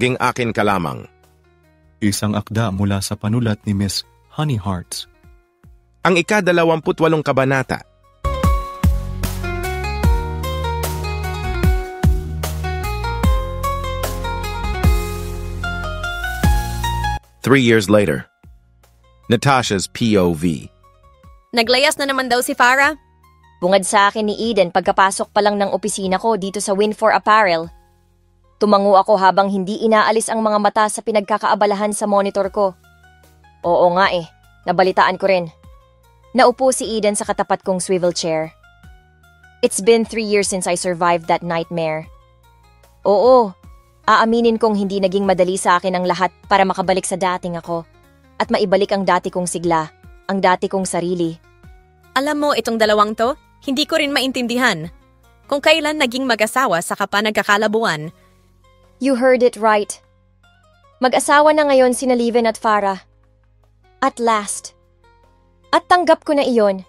maging akin ka lamang. Isang akda mula sa panulat ni Miss Honey Hearts. Ang ika-28 kabanata. Three years later. Natasha's POV. Naglayas na naman daw si Farah. Bungad sa akin ni Eden pagkapasok pa lang ng opisina ko dito sa Win4 Apparel. Tumango ako habang hindi inaalis ang mga mata sa pinagkakaabalahan sa monitor ko. Oo nga nabalitaan ko rin. Naupo si Eden sa katapat kong swivel chair. It's been 3 years since I survived that nightmare. Oo, aaminin kong hindi naging madali sa akin ang lahat para makabalik sa dating ako. At maibalik ang dati kong sigla, ang dati kong sarili. Alam mo, itong dalawang to, hindi ko rin maintindihan. Kung kailan naging mag-asawa saka pa nagkakalabuan. You heard it right. Mag-asawa na ngayon sina Leven at Farah. At last. At tanggap ko na iyon.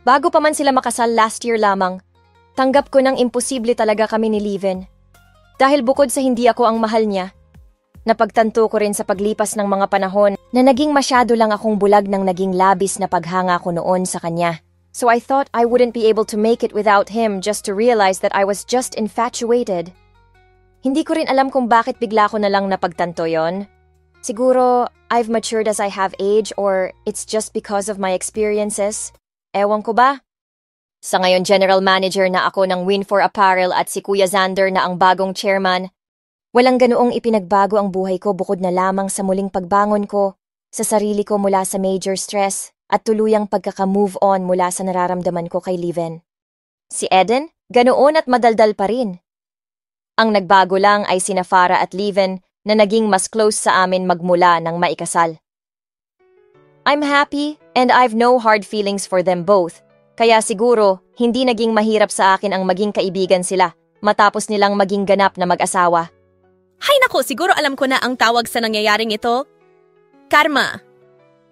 Bago pa man sila makasal last year lamang, tanggap ko nang imposible talaga kami ni Leven. Dahil bukod sa hindi ako ang mahal niya, napagtanto ko rin sa paglipas ng mga panahon na naging masyado lang akong bulag ng naging labis na paghanga ko noon sa kanya. So I thought I wouldn't be able to make it without him just to realize that I was just infatuated. Hindi ko rin alam kung bakit bigla ko na lang napagtanto yon. Siguro, I've matured as I have age or it's just because of my experiences. Ewan ko ba? Sa ngayon general manager na ako ng Win4 Apparel at si Kuya Xander na ang bagong chairman, walang ganoong ipinagbago ang buhay ko bukod na lamang sa muling pagbangon ko, sa sarili ko mula sa major stress at tuluyang pagkaka-move on mula sa nararamdaman ko kay Leven. Si Eden, ganoon at madaldal pa rin. Ang nagbago lang ay sina Farah at Leven na naging mas close sa amin magmula ng maikasal. I'm happy and I've no hard feelings for them both, kaya siguro hindi naging mahirap sa akin ang maging kaibigan sila matapos nilang maging ganap na mag-asawa. Hay nako, siguro alam ko na ang tawag sa nangyayaring ito. Karma.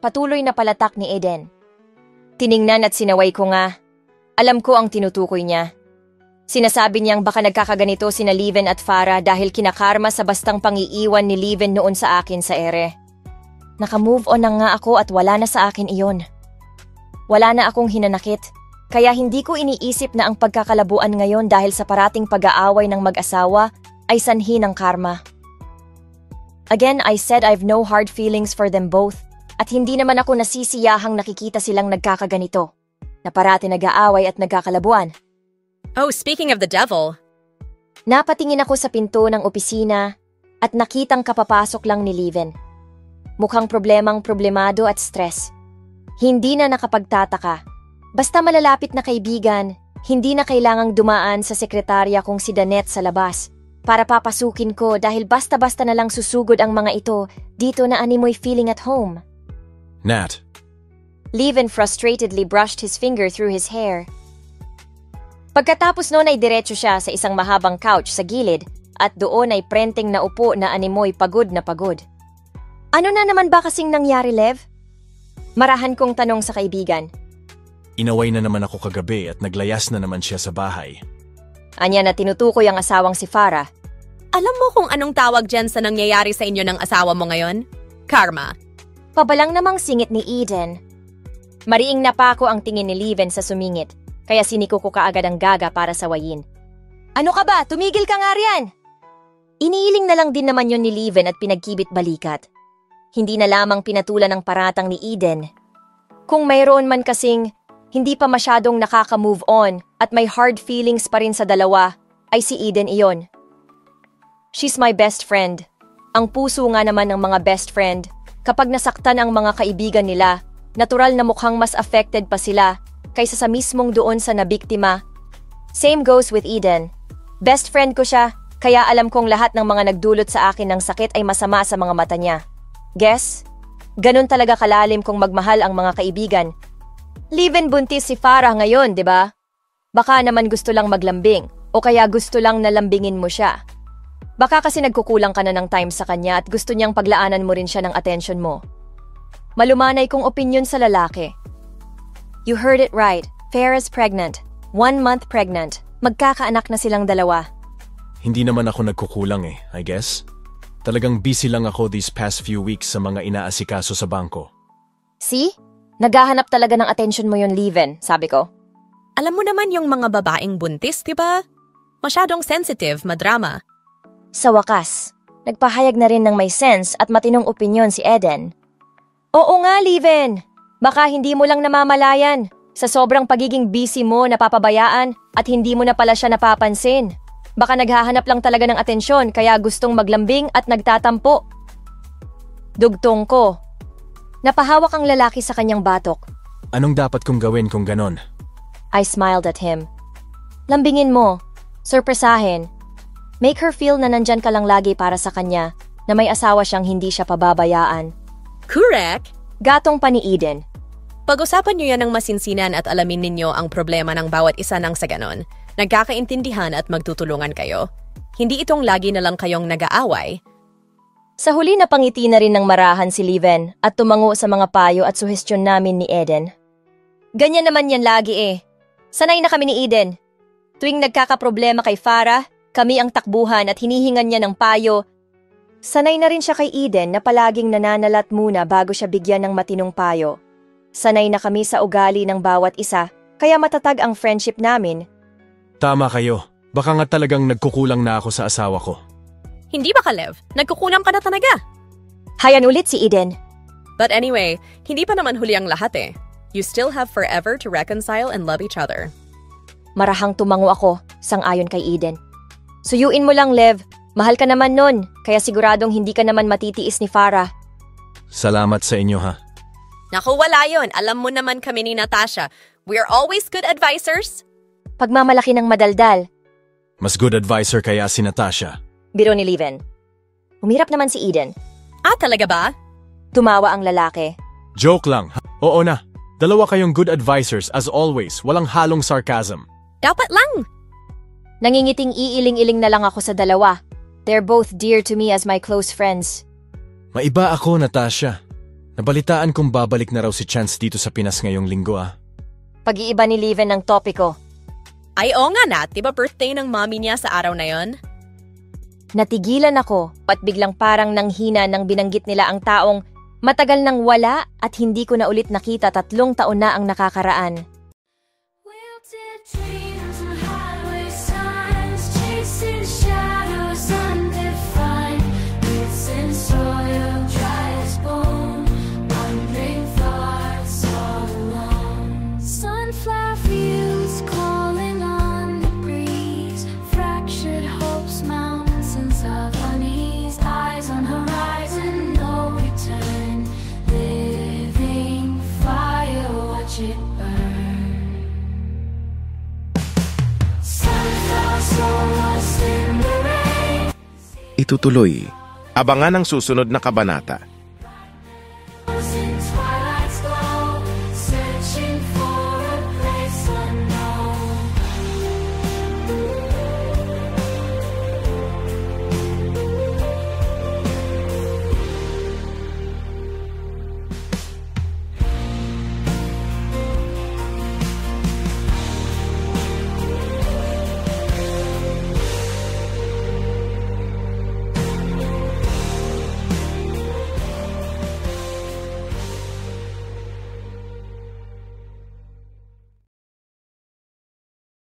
Patuloy na palatak ni Eden. Tiningnan at sinaway ko nga. Alam ko ang tinutukoy niya. Sinasabi niyang baka nagkakaganito sina Leven at Farah dahil kinakarma sa bastang pangiiwan ni Leven noon sa akin sa ere. Naka-move on na nga ako at wala na sa akin iyon. Wala na akong hinanakit, kaya hindi ko iniisip na ang pagkakalabuan ngayon dahil sa parating pag-aaway ng mag-asawa ay sanhi ng karma. Again, I said I've no hard feelings for them both at hindi naman ako nasisiyahang nakikita silang nagkakaganito, na parati nag-aaway at nagkakalabuan. Oh, speaking of the devil. Napatingin ako sa pinto ng opisina at nakitang kapapasok lang ni Leven. Mukhang problemang problemado at stress. Hindi na nakapagtataka. Basta malalapit na kaibigan, hindi na kailangang dumaan sa sekretarya kong si Danet sa labas para papasukin ko dahil basta-basta na lang susugod ang mga ito dito na animoy feeling at home. Nat. Leven frustratedly brushed his finger through his hair. Pagkatapos noon ay diretso siya sa isang mahabang couch sa gilid at doon ay prenteng na upo na animoy pagod na pagod. Ano na naman ba kasing nangyari, Lev? Marahan kong tanong sa kaibigan. Inaway na naman ako kagabi at naglayas na naman siya sa bahay. Anya na tinutukoy ang asawang si Farah. Alam mo kung anong tawag dyan sa nangyayari sa inyo ng asawa mo ngayon? Karma. Pabalang namang singit ni Eden. Mariing napako ang tingin ni Leven sa sumingit, kaya siniko ko kaagad ang gaga para sawayin. Ano ka ba? Tumigil ka nga riyan! Iniiling na lang din naman yon ni Leven at pinagkibit balikat. Hindi na lamang pinatulan ng paratang ni Eden. Kung mayroon man kasing hindi pa masyadong nakaka-move on at may hard feelings pa rin sa dalawa, ay si Eden iyon. She's my best friend. Ang puso nga naman ng mga best friend, kapag nasaktan ang mga kaibigan nila, natural na mukhang mas affected pa sila kaysa sa mismong doon sa nabiktima. Same goes with Eden. Best friend ko siya, kaya alam kong lahat ng mga nagdulot sa akin ng sakit ay masama sa mga mata niya. Guess? Ganun talaga kalalim kung magmahal ang mga kaibigan. Leven buntis si Farah ngayon, di ba? Baka naman gusto lang maglambing o kaya gusto lang na lambingin mo siya. Baka kasi nagkukulang ka na ng time sa kanya at gusto niyang paglaanan mo rin siya ng attention mo. Malumanay kong opinyon sa lalaki. You heard it right. Farah's pregnant. 1 month pregnant. Magkakaanak na silang dalawa. Hindi naman ako nagkukulang I guess. Talagang busy lang ako these past few weeks sa mga inaasikaso sa bangko. See? Naghahanap talaga ng attention mo yun, Leven, sabi ko. Alam mo naman yung mga babaeng buntis, di ba? Masyadong sensitive, madrama. Sa wakas, nagpahayag na rin ng may sense at matinong opinyon si Eden. Oo nga, Leven. Baka hindi mo lang namamalayan. Sa sobrang pagiging busy mo, napapabayaan at hindi mo na pala siya napapansin. Baka naghahanap lang talaga ng atensyon kaya gustong maglambing at nagtatampo. Dugtong ko. Napahawak ang lalaki sa kanyang batok. Anong dapat kong gawin kung ganon? I smiled at him. Lambingin mo. Surpresahin. Make her feel na nandyan ka lang lagi para sa kanya, na may asawa siyang hindi siya pababayaan. Correct! Gatong pa ni Eden. Pag-usapan niyo yan ng masinsinan at alamin ninyo ang problema ng bawat isa nang sa ganon. Nagkakaintindihan at magtutulungan kayo. Hindi itong lagi na lang kayong nag-aaway. Sa huli napangiti na rin ng marahan si Leven at tumango sa mga payo at suhestyon namin ni Eden. Ganyan naman yan lagi eh. Sanay na kami ni Eden. Tuwing nagkakaproblema kay Farah, kami ang takbuhan at hinihingan niya ng payo. Sanay na rin siya kay Eden na palaging nananalat muna bago siya bigyan ng matinong payo. Sanay na kami sa ugali ng bawat isa, kaya matatag ang friendship namin. Tama kayo. Baka nga talagang nagkukulang na ako sa asawa ko. Hindi ba, Kalev? Nagkukulang ka na talaga. Hayan ulit si Eden. But anyway, hindi pa naman huli ang lahat eh. You still have forever to reconcile and love each other. Marahang tumango ako, sang-ayon kay Eden. Suyuin mo lang, Lev. Mahal ka naman nun, kaya siguradong hindi ka naman matitiis ni Farah. Salamat sa inyo ha. Naku, wala yun. Alam mo naman kami ni Natasha. We are always good advisors. Pagmamalaki ng madaldal, Mas good advisor kaya si Natasha. biro ni Leven. Umirap naman si Eden. Ah, talaga ba? Tumawa ang lalaki. Joke lang. Oo na. Dalawa kayong good advisors as always. Walang halong sarcasm. Dapat lang. Nangingiting iiling-iling na lang ako sa dalawa. They're both dear to me as my close friends. Maiba ako, Natasha. Nabalitaan kong babalik na raw si Chance dito sa Pinas ngayong linggo ah. Pag-iiba ni Leven ng topiko. Ay, oo nga Nat. Diba birthday ng mommy niya sa araw na yon? Natigilan ako at biglang parang nanghina nang binanggit nila ang taong matagal nang wala at hindi ko na ulit nakita 3 taon na ang nakakaraan. Wilted dreams and highway signs, chasing shadows undefined. Roots in soil, dry as bone, wandering thoughts all alone. Sunflower fields calling on the breeze, fractured hopes, mountains of unease, eyes on horizon, no return. Living fire, watch it burn. Itutuloy. Abangan ang susunod na kabanata.